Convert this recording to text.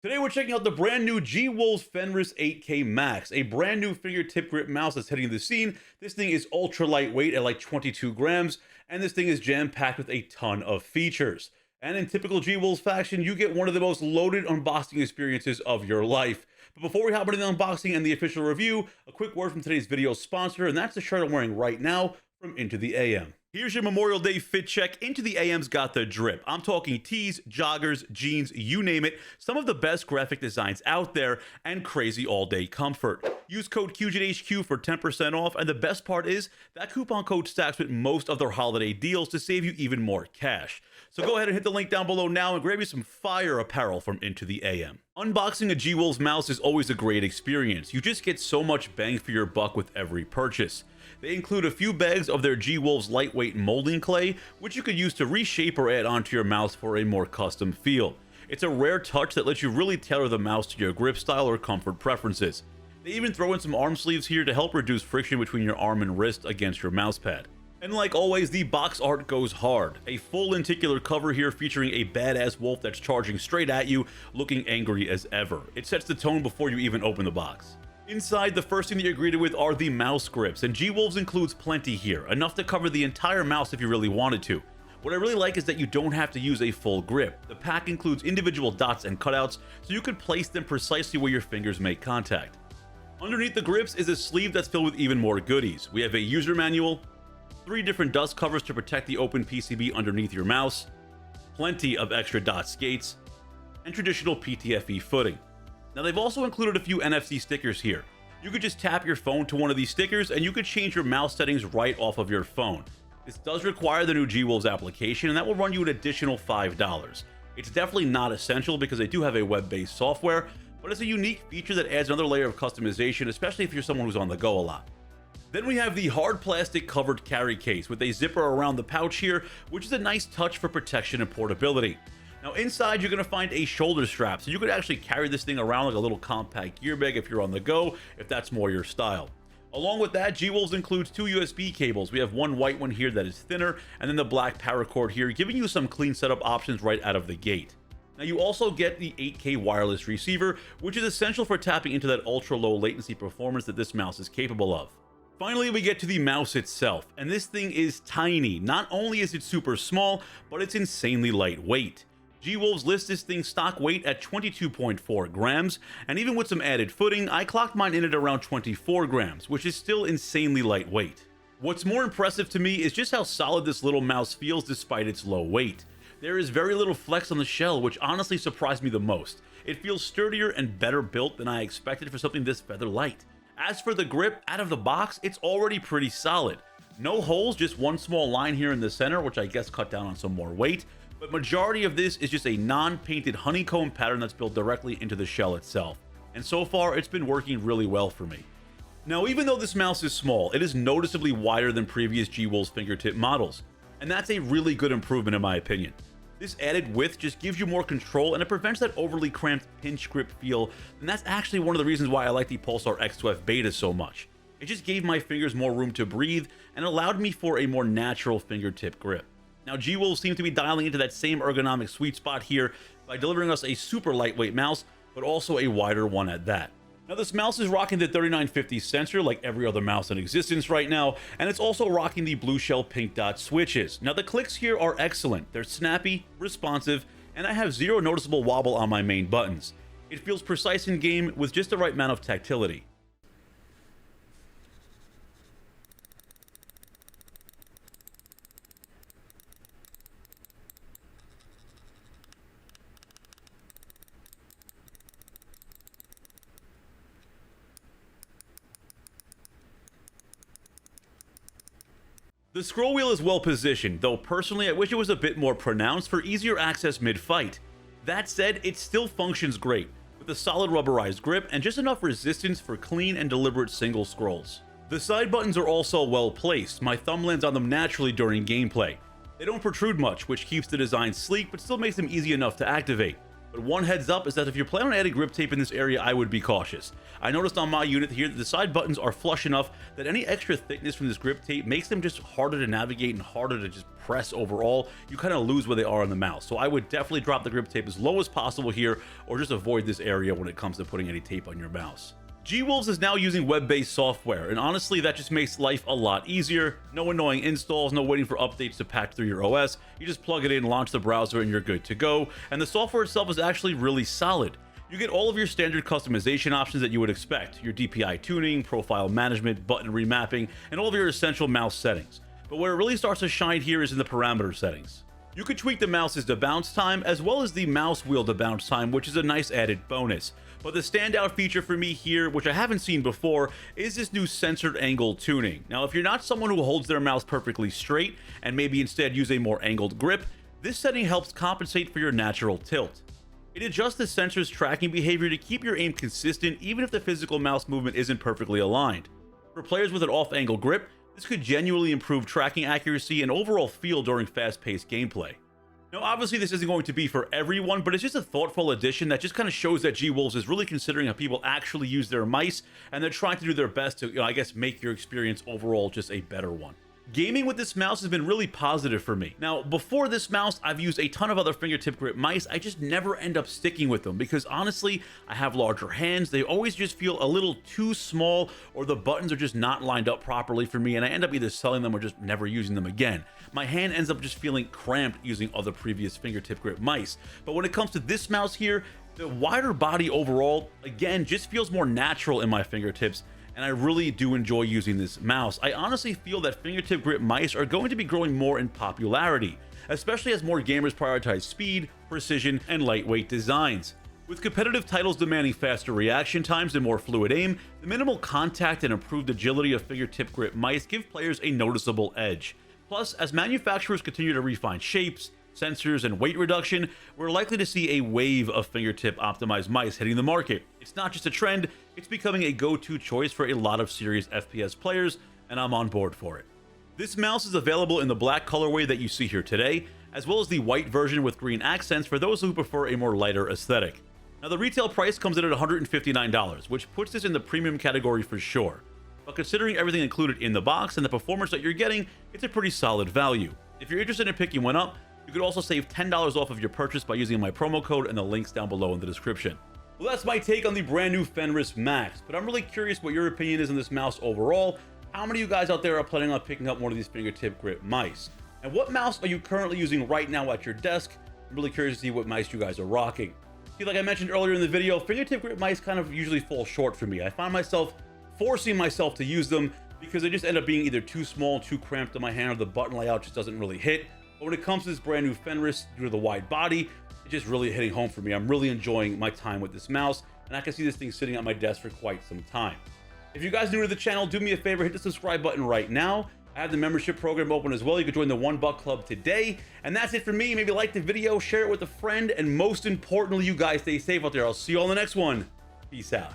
Today we're checking out the brand new G-Wolves Fenris 8K Max, a brand new fingertip grip mouse that's hitting the scene. This thing is ultra lightweight at like 22 grams, and this thing is jam-packed with a ton of features. And in typical G-Wolves fashion, you get one of the most loaded unboxing experiences of your life. But before we hop into the unboxing and the official review, a quick word from today's video sponsor, and that's the shirt I'm wearing right now from Into the AM. Here's your Memorial Day fit check. Into the AM's got the drip. I'm talking tees, joggers, jeans, you name it. Some of the best graphic designs out there and crazy all-day comfort. Use code QGinHQ for 10% off, and the best part is that coupon code stacks with most of their holiday deals to save you even more cash. So go ahead and hit the link down below now and grab you some fire apparel from Into the AM. Unboxing a G-Wolves mouse is always a great experience. You just get so much bang for your buck with every purchase. They include a few bags of their G-Wolves lightweight molding clay, which you could use to reshape or add onto your mouse for a more custom feel. It's a rare touch that lets you really tailor the mouse to your grip style or comfort preferences. They even throw in some arm sleeves here to help reduce friction between your arm and wrist against your mouse pad. And like always, the box art goes hard. A full lenticular cover here featuring a badass wolf that's charging straight at you, looking angry as ever. It sets the tone before you even open the box. Inside, the first thing that you're greeted with are the mouse grips, and G-Wolves includes plenty here, enough to cover the entire mouse if you really wanted to. What I really like is that you don't have to use a full grip. The pack includes individual dots and cutouts, so you can place them precisely where your fingers make contact. Underneath the grips is a sleeve that's filled with even more goodies. We have a user manual, 3 different dust covers to protect the open PCB underneath your mouse, plenty of extra dot skates, and traditional PTFE footing. Now they've also included a few NFC stickers here. You could just tap your phone to one of these stickers and you could change your mouse settings right off of your phone. This does require the new G-Wolves application, and that will run you an additional $5. It's definitely not essential because they do have a web-based software, but it's a unique feature that adds another layer of customization, especially if you're someone who's on the go a lot. Then we have the hard plastic covered carry case with a zipper around the pouch here, which is a nice touch for protection and portability. Now inside you're going to find a shoulder strap, so you could actually carry this thing around like a little compact gear bag if you're on the go, if that's more your style. Along with that, G-Wolves includes 2 USB cables. We have one white one here that is thinner, and then the black paracord here, giving you some clean setup options right out of the gate. Now you also get the 8K wireless receiver, which is essential for tapping into that ultra low latency performance that this mouse is capable of. Finally, we get to the mouse itself, and this thing is tiny. Not only is it super small, but it's insanely lightweight. G-Wolves lists this thing's stock weight at 22.4 grams, and even with some added footing, I clocked mine in at around 24 grams, which is still insanely lightweight. What's more impressive to me is just how solid this little mouse feels despite its low weight. There is very little flex on the shell, which honestly surprised me the most. It feels sturdier and better built than I expected for something this feather light. As for the grip, out of the box, it's already pretty solid. No holes, just one small line here in the center, which I guess cut down on some more weight. But majority of this is just a non-painted honeycomb pattern that's built directly into the shell itself. And so far, it's been working really well for me. Now, even though this mouse is small, it is noticeably wider than previous G-Wolves fingertip models. And that's a really good improvement in my opinion. This added width just gives you more control, and it prevents that overly cramped pinch grip feel, and that's actually one of the reasons why I like the Pulsar X2F Beta so much. It just gave my fingers more room to breathe and allowed me for a more natural fingertip grip. Now G-Wolves seem to be dialing into that same ergonomic sweet spot here by delivering us a super lightweight mouse, but also a wider one at that. Now this mouse is rocking the 3950 sensor like every other mouse in existence right now, and it's also rocking the blue shell pink dot switches. Now the clicks here are excellent. They're snappy, responsive, and I have zero noticeable wobble on my main buttons. It feels precise in game with just the right amount of tactility. The scroll wheel is well positioned, though personally I wish it was a bit more pronounced for easier access mid-fight. That said, it still functions great, with a solid rubberized grip and just enough resistance for clean and deliberate single scrolls. The side buttons are also well placed. My thumb lands on them naturally during gameplay. They don't protrude much, which keeps the design sleek but still makes them easy enough to activate. But one heads up is that if you're planning on adding grip tape in this area, I would be cautious. I noticed on my unit here that the side buttons are flush enough that any extra thickness from this grip tape makes them just harder to navigate and harder to just press overall. You kind of lose where they are on the mouse. So I would definitely drop the grip tape as low as possible here, or just avoid this area when it comes to putting any tape on your mouse. G-Wolves is now using web-based software, and honestly that just makes life a lot easier. No annoying installs, no waiting for updates to patch through your OS. You just plug it in, launch the browser, and you're good to go. And the software itself is actually really solid. You get all of your standard customization options that you would expect, your DPI tuning, profile management, button remapping, and all of your essential mouse settings. But where it really starts to shine here is in the parameter settings. You could tweak the mouse's debounce time as well as the mouse wheel debounce time, which is a nice added bonus. But the standout feature for me here, which I haven't seen before, is this new censored angle tuning. Now, if you're not someone who holds their mouse perfectly straight and maybe instead use a more angled grip, this setting helps compensate for your natural tilt. It adjusts the sensor's tracking behavior to keep your aim consistent even if the physical mouse movement isn't perfectly aligned. For players with an off-angle grip, this could genuinely improve tracking accuracy and overall feel during fast-paced gameplay. Now, obviously this isn't going to be for everyone, but it's just a thoughtful addition that just kind of shows that G-Wolves is really considering how people actually use their mice, and they're trying to do their best to, I guess, make your experience overall just a better one. Gaming with this mouse has been really positive for me. Now, before this mouse, I've used a ton of other fingertip grip mice. I just never end up sticking with them because honestly, I have larger hands. They always just feel a little too small, or the buttons are just not lined up properly for me, and I end up either selling them or just never using them again. My hand ends up just feeling cramped using other previous fingertip grip mice. But when it comes to this mouse here, the wider body overall, again, just feels more natural in my fingertips, and I really do enjoy using this mouse. I honestly feel that fingertip grip mice are going to be growing more in popularity, especially as more gamers prioritize speed, precision, and lightweight designs. With competitive titles demanding faster reaction times and more fluid aim, the minimal contact and improved agility of fingertip grip mice give players a noticeable edge. Plus, as manufacturers continue to refine shapes, sensors, and weight reduction, we're likely to see a wave of fingertip optimized mice hitting the market. It's not just a trend, it's becoming a go-to choice for a lot of serious FPS players, and I'm on board for it. This mouse is available in the black colorway that you see here today, as well as the white version with green accents for those who prefer a more lighter aesthetic. Now, the retail price comes in at $159, which puts this in the premium category for sure. But considering everything included in the box and the performance that you're getting, it's a pretty solid value. If you're interested in picking one up, you could also save $10 off of your purchase by using my promo code and the links down below in the description. Well, that's my take on the brand new Fenris Max, but I'm really curious what your opinion is on this mouse overall. How many of you guys out there are planning on picking up one of these fingertip grip mice? And what mouse are you currently using right now at your desk? I'm really curious to see what mice you guys are rocking. See, like I mentioned earlier in the video, fingertip grip mice kind of usually fall short for me. I find myself forcing myself to use them because they just end up being either too small, too cramped in my hand, or the button layout just doesn't really hit. But when it comes to this brand new Fenris, due to the wide body, it's just really hitting home for me. I'm really enjoying my time with this mouse, and I can see this thing sitting on my desk for quite some time. If you guys are new to the channel, do me a favor, hit the subscribe button right now. I have the membership program open as well. You can join the $1 Club today. And that's it for me. Maybe like the video, share it with a friend, and most importantly, you guys stay safe out there. I'll see you all in the next one. Peace out.